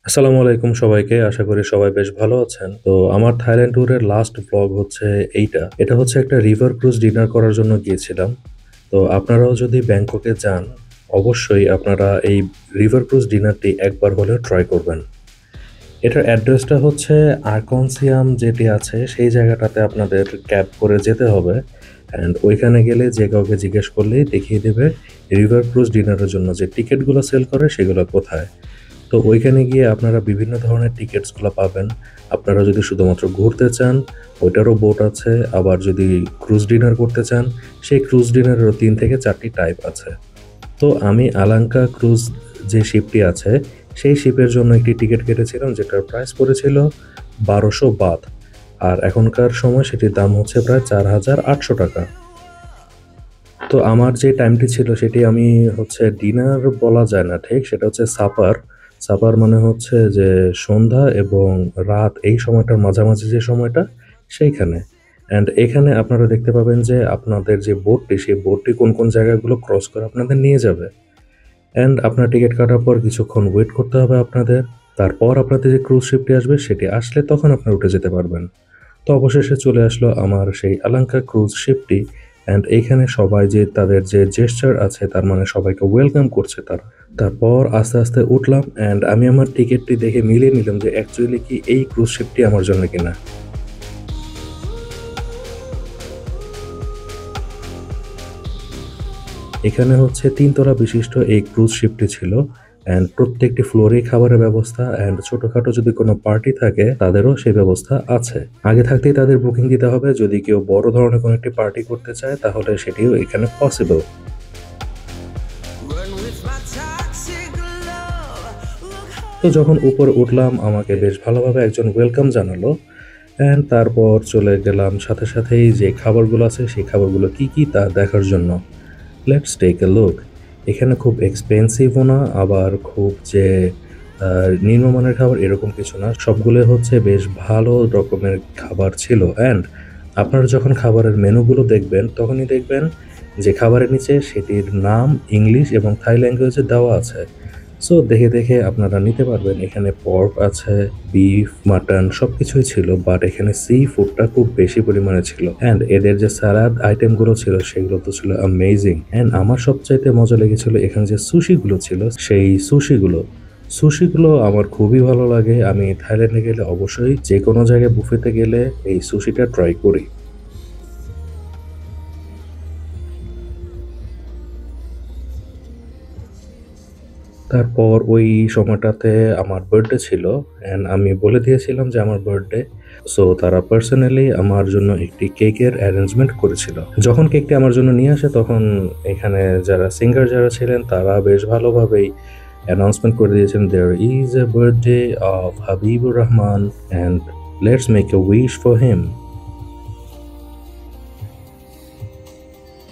আসসালামু আলাইকুম সবাইকে। আশা করি সবাই বেশ ভালো আছেন। তো আমার থাইল্যান্ড ট্যুরের লাস্ট ভ্লগ হচ্ছে এটা হচ্ছে একটা রিভার ক্রুজ ডিনার করার জন্য গিয়েছিলাম। তো আপনারাও যদি ব্যাংককে যান, অবশ্যই আপনারা এই রিভার ক্রুজ ডিনারটি একবার হলেও ট্রাই করবেন। এটার অ্যাড্রেসটা হচ্ছে আর্কনসিয়াম যেটি আছে সেই জায়গাটাতে আপনাদের ক্যাব করে যেতে হবে। অ্যান্ড ওইখানে গেলে যে কাউকে জিজ্ঞেস করলেই দেখিয়ে দেবে রিভার ক্রুজ ডিনারের জন্য যে টিকিটগুলো সেল করে সেগুলো কোথায়। তো ওইখানে গিয়ে আপনারা বিভিন্ন ধরনের টিকিটসগুলো পাবেন। আপনারা যদি শুধুমাত্র ঘুরতে চান, ওইটারও বোট আছে। আবার যদি ক্রুজ ডিনার করতে চান, সেই ক্রুজ ডিনারেরও 3 থেকে 4টি টাইপ আছে। তো আমি আলাঙ্কা ক্রুজ যে শিপটি আছে, সেই শিপের জন্য একটি টিকিট কেটেছিলাম যেটার প্রাইস পড়েছিল 1200 বাথ। আর এখনকার সময় সেটির দাম হচ্ছে প্রায় 4800 টাকা। তো আমার যে টাইমটি ছিল সেটি আমি হচ্ছে ডিনার বলা যায় না ঠিক, সেটা হচ্ছে সাপার। সাপার মানে হচ্ছে যে সন্ধ্যা এবং রাত এই সময়টার মাঝামাঝি যে সময়টা, সেইখানে। অ্যান্ড এখানে আপনারা দেখতে পাবেন যে আপনাদের যে বোটটি, সেই বোটটি কোন কোন জায়গাগুলো ক্রস করে আপনাদের নিয়ে যাবে। অ্যান্ড আপনার টিকিট কাটার পর কিছুক্ষণ ওয়েট করতে হবে আপনাদের। তারপর আপনাদের যে ক্রুজ শিপটি আসবে সেটি আসলে তখন আপনারা উঠে যেতে পারবেন। তো অবশেষে চলে আসলো আমার সেই আলাঙ্কা ক্রুজ শিপটি। অ্যান্ড এইখানে সবাই যে তাদের যে জেস্চার আছে, তার মানে সবাইকে ওয়েলকাম করছে তারা। তারপর আস্তে আস্তে উঠলাম অ্যান্ড আমি আমার টিকিটটি দেখে মিলিয়ে নিলাম যে অ্যাকচুয়ালি কি এই ক্রুজ শিপটি আমার জন্য কিনা। এখানে হচ্ছে 3 তলা বিশিষ্ট এই ক্রুজ শিপটি ছিল। অ্যান্ড প্রত্যেকটি ফ্লোরেই খাবারের ব্যবস্থা, অ্যান্ড ছোটখাটো যদি কোনো পার্টি থাকে তাদেরও সেই ব্যবস্থা আছে। আগে থাকতেই তাদের বুকিং দিতে হবে। যদি কেউ বড় ধরনের কোনো একটি পার্টি করতে চায় তাহলে সেটিও এখানে পসিবল। তো যখন উপরে উঠলাম আমাকে বেশ ভালোভাবে একজন ওয়েলকাম জানালো। অ্যান্ড তারপর চলে গেলাম সাথে সাথেই যে খাবারগুলো আছে সেই খাবারগুলো কি কি তা দেখার জন্য। Let's take a look. এখানে খুব এক্সপেন্সিভও না, আবার খুব যে নিম্নমানের খাবার এরকম কিছু না। সবগুলো হচ্ছে বেশ ভালো রকমের খাবার ছিল। অ্যান্ড আপনারা যখন খাবারের মেনুগুলো দেখবেন তখনই দেখবেন যে খাবারের নিচে সেটির নাম ইংলিশ এবং থাই ল্যাঙ্গুয়েজে দেওয়া আছে। সো দেখে দেখে আপনারা নিতে পারবেন। এখানে পর্ক আছে, বিফ, মাটন সব কিছুই ছিল, বাট এখানে সি ফুডটা খুব বেশি পরিমাণে ছিল। অ্যান্ড এদের যে স্যালাড আইটেমগুলো ছিল সেগুলো তো ছিল অ্যামেজিং। অ্যান্ড আমার সবচাইতে মজা লেগেছিল এখানে যে সুশিগুলো ছিল, সেই সুশিগুলো আমার খুবই ভালো লাগে। আমি থাইল্যান্ডে গেলে অবশ্যই যে কোনো জায়গায় বুফেতে গেলে এই সুশিটা ট্রাই করি। তারপর ওই সময়টাতে আমার বার্থডে ছিল অ্যান্ড আমি বলে দিয়েছিলাম যে আমার বার্থডে। সো তারা পার্সোনালি আমার জন্য একটি কেকের অ্যারেঞ্জমেন্ট করেছিল। যখন কেকটি আমার জন্য নিয়ে আসে তখন এখানে যারা সিঙ্গার যারা ছিলেন তারা বেশ ভালোভাবেই অ্যানাউন্সমেন্ট করে দিয়েছেন, there is a birthday of Habibur Rahman and let's make a wish for him.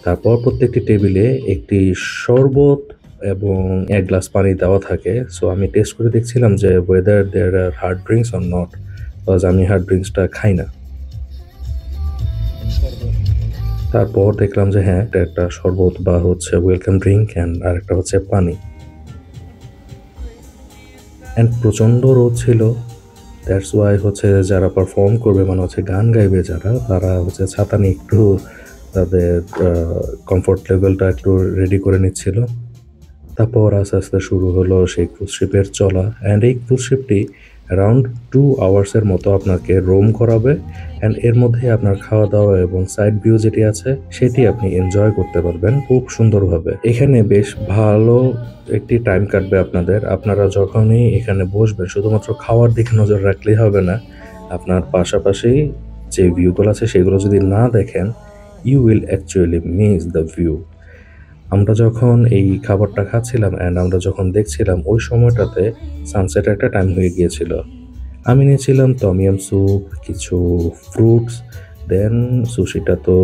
তারপর প্রত্যেকটি টেবিলে একটি শরবত এবং 1 গ্লাস পানি দেওয়া থাকে। সো আমি টেস্ট করে দেখছিলাম যে whether there are hard drinks or not, because আমি হার্ড ড্রিঙ্কসটা খাই না। তারপর দেখলাম যে হ্যাঁ, এটা একটা শরবত বা হচ্ছে ওয়েলকাম ড্রিঙ্ক অ্যান্ড আরেকটা হচ্ছে পানি। অ্যান্ড প্রচণ্ড রোদ ছিল, দ্যাটস ওয়াই হচ্ছে যারা পারফর্ম করবে মানে হচ্ছে গান গাইবে যারা, তারা হচ্ছে ছাতা নিয়ে একটু তাদের কমফোর্ট লেভেলটা একটু রেডি করে নিচ্ছিল। তারপর আস্তে আস্তে শুরু হলো সেই ক্রুজ শিপের চলা। অ্যান্ড এই ক্রুজ শিপটি অ্যারাউন্ড 2 আওয়ার্সের মতো আপনাকে রোম করাবে। অ্যান্ড এর মধ্যে আপনার খাওয়া দাওয়া এবং সাইড ভিউ যেটি আছে সেটি আপনি এনজয় করতে পারবেন খুব সুন্দরভাবে। এখানে বেশ ভালো একটি টাইম কাটবে আপনাদের। আপনারা যখনই এখানে বসবেন শুধুমাত্র খাওয়ার দিকে নজর রাখলেই হবে না, আপনার পাশাপাশি যে ভিউগুলো আছে সেগুলো যদি না দেখেন, you will actually miss the view. আমরা যখন এই খাবারটা খাচ্ছিলাম অ্যান্ড আমরা যখন দেখছিলাম ওই সময়টাতে সানসেটের একটা টাইম হয়ে গিয়েছিল। আমি নিয়েছিলাম টমিয়াম স্যুপ, কিছু ফ্রুটস, দেন সুশিটা তো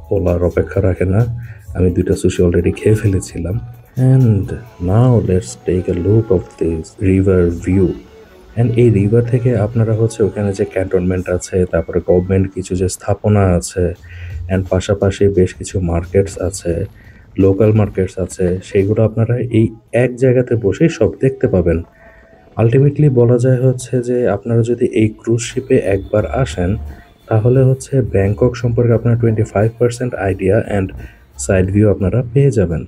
বলার অপেক্ষা রাখে না। আমি 2টা সুশি অলরেডি খেয়ে ফেলেছিলাম। And now let's take a look of this river view. And এই রিভার থেকে আপনারা হচ্ছে ওখানে যে ক্যান্টনমেন্ট আছে, তারপরে গভর্নমেন্ট কিছু যে স্থাপনা আছে, অ্যান্ড পাশাপাশি বেশ কিছু মার্কেটস আছে, লোকাল মার্কেটস আছে, সেইগুলো আপনারা এই এক জায়গাতে বসেই সব দেখতে পাবেন। আল্টিমেটলি বলা যায় হচ্ছে যে আপনারা যদি এই ক্রুজ শিপে একবার আসেন তাহলে হচ্ছে ব্যাংকক সম্পর্কে আপনার 25% আইডিয়া অ্যান্ড সাইড ভিউ আপনারা পেয়ে যাবেন।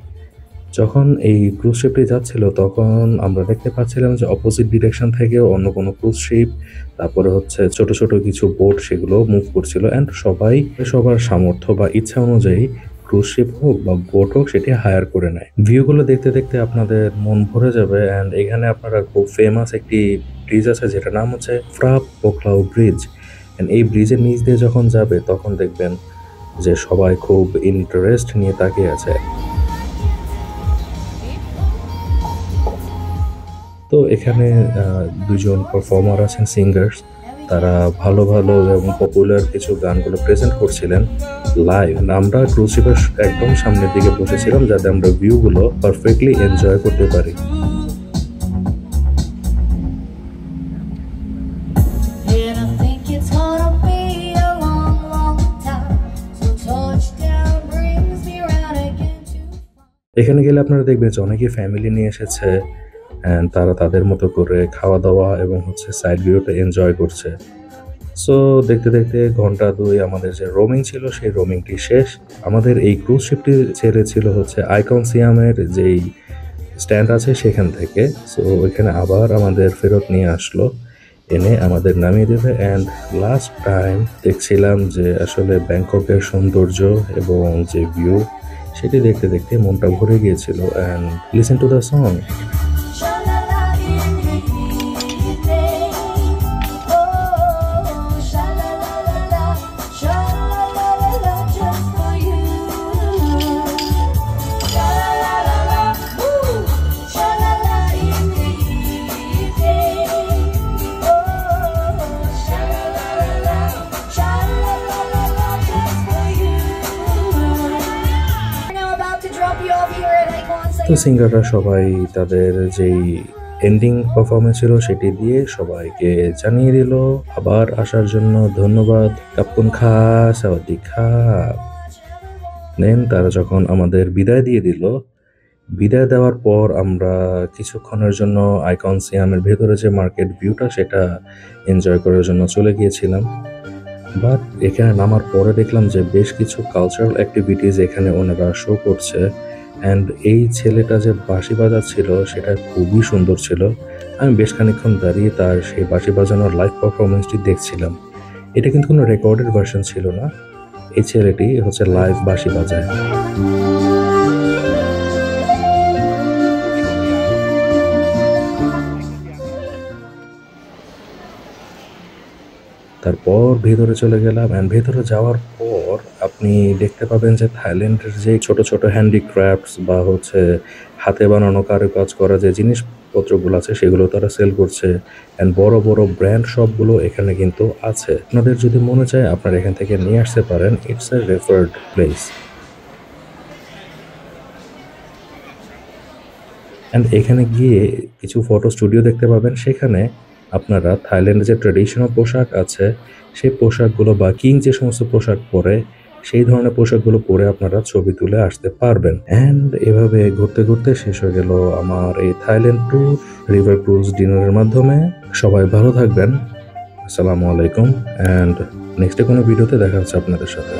যখন এই ক্রুজ শিপটি যাচ্ছিল তখন আমরা দেখতে পাচ্ছিলাম যে অপোজিট ডিরেকশন থেকেও অন্য কোনো ক্রুজ শিপ, তারপরে হচ্ছে ছোট ছোট কিছু বোট সেগুলো মুভ করছিল অ্যান্ড সবাই সবার সামর্থ্য বা ইচ্ছা অনুযায়ী ক্রুজ শিপ হোক বা বোট হোক সেটি হায়ার করে নেয়। ভিউগুলো দেখতে দেখতে আপনাদের মন ভরে যাবে অ্যান্ড এখানে আপনারা খুব ফেমাস একটি ব্রিজ আছে যেটার নাম হচ্ছে ফ্রাপ পোকলাও ব্রিজ। অ্যান্ড এই ব্রিজের নিচ দিয়ে যখন যাবে তখন দেখবেন যে সবাই খুব ইন্টারেস্ট নিয়ে তাকিয়ে আছে। তো এখানে দুজন পারফর্মার আছেন, সিঙ্গার্স, তারা ভালো ভালো এবং পপুলার কিছু গানগুলো প্রেজেন্ট করছিলেন লাইভ। আমরা ক্রুজ শিপের একদম সামনের দিকে বসেছিলাম যাতে আমরা ভিউগুলো পারফেক্টলি এনজয় করতে পারি। এখানে গেলে আপনারা দেখবেন যে অনেকেই ফ্যামিলি নিয়ে এসেছে অ্যান্ড তারা তাদের মতো করে খাওয়া দাওয়া এবং হচ্ছে সাইড ভিউটা এনজয় করছে। সো দেখতে দেখতে ঘন্টা 2 আমাদের যে রোমিং ছিল সেই রোমিংটি শেষ। আমাদের এই ক্রুজ শিপটি ছেড়েছিল হচ্ছে আইকন সিয়ামের যেই স্ট্যান্ড আছে সেখান থেকে। সো ওইখানে আবার আমাদের ফেরত নিয়ে আসলো, এনে আমাদের নামিয়ে দেবে। অ্যান্ড লাস্ট টাইম দেখছিলাম যে আসলে ব্যাংককের সৌন্দর্য এবং যে ভিউ সেটি দেখতে দেখতে মনটা ভরে গিয়েছিল। And listen to the song. তো সিঙ্গাররা সবাই তাদের যেই এন্ডিং পারফরমেন্স ছিল সেটি দিয়ে সবাইকে জানিয়ে দিল আবার আসার জন্য ধন্যবাদ, কাপ্পুন খা, সাওয়াদি খা। দেন তারা যখন আমাদের বিদায় দিয়ে দিল, বিদায় দেওয়ার পর আমরা কিছুক্ষণের জন্য আইকন সিয়ামের ভেতরে যে মার্কেট ভিউটা সেটা এনজয় করার জন্য চলে গিয়েছিলাম। বাট এখানে নামার পরে দেখলাম যে বেশ কিছু কালচারাল অ্যাক্টিভিটিস এখানে ওনারা শো করছে। অ্যান্ড এই ছেলেটা যে বাঁশি বাজাচ্ছিল সেটা খুবই সুন্দর ছিল। আমি বেশ খানিকক্ষণ দাঁড়িয়ে তার সেই বাঁশি বাজানোর লাইভ পারফরমেন্সটি দেখছিলাম। এটা কিন্তু কোনো রেকর্ডেড ভার্সন ছিল না, এই ছেলেটি হচ্ছে লাইভ বাঁশি বাজায়। তারপর ভেতরে চলে গেলাম অ্যান্ড ভেতরে যাওয়ার পর আপনি দেখতে পাবেন যে থাইল্যান্ডের যে ছোট ছোট হ্যান্ডিক্রাফটস বা হচ্ছে হাতে বানানো কারুকাজ করা যে জিনিসপত্রগুলো আছে সেগুলো তারা সেল করছে। অ্যান্ড বড় বড় ব্র্যান্ড শপগুলো এখানে কিন্তু আছে। আপনাদের যদি মনে চায় আপনারা এখান থেকে নিয়ে আসতে পারেন। It's a referred place. And এখানে গিয়ে কিছু ফটো স্টুডিও দেখতে পাবেন, সেখানে আপনারা থাইল্যান্ডের যে ট্র্যাডিশনাল পোশাক আছে সেই পোশাকগুলো বা কিং যে সমস্ত পোশাক পরে সেই ধরনের পোশাকগুলো পরে আপনারা ছবি তুলে আসতে পারবেন। অ্যান্ড এভাবে ঘুরতে ঘুরতে শেষ হয়ে গেল আমার এই থাইল্যান্ড ট্যুর রিভার ক্রুজ ডিনারের মাধ্যমে। সবাই ভালো থাকবেন। আসসালামু আলাইকুম। অ্যান্ড নেক্সটে কোনো ভিডিওতে দেখা হচ্ছে আপনাদের সাথে।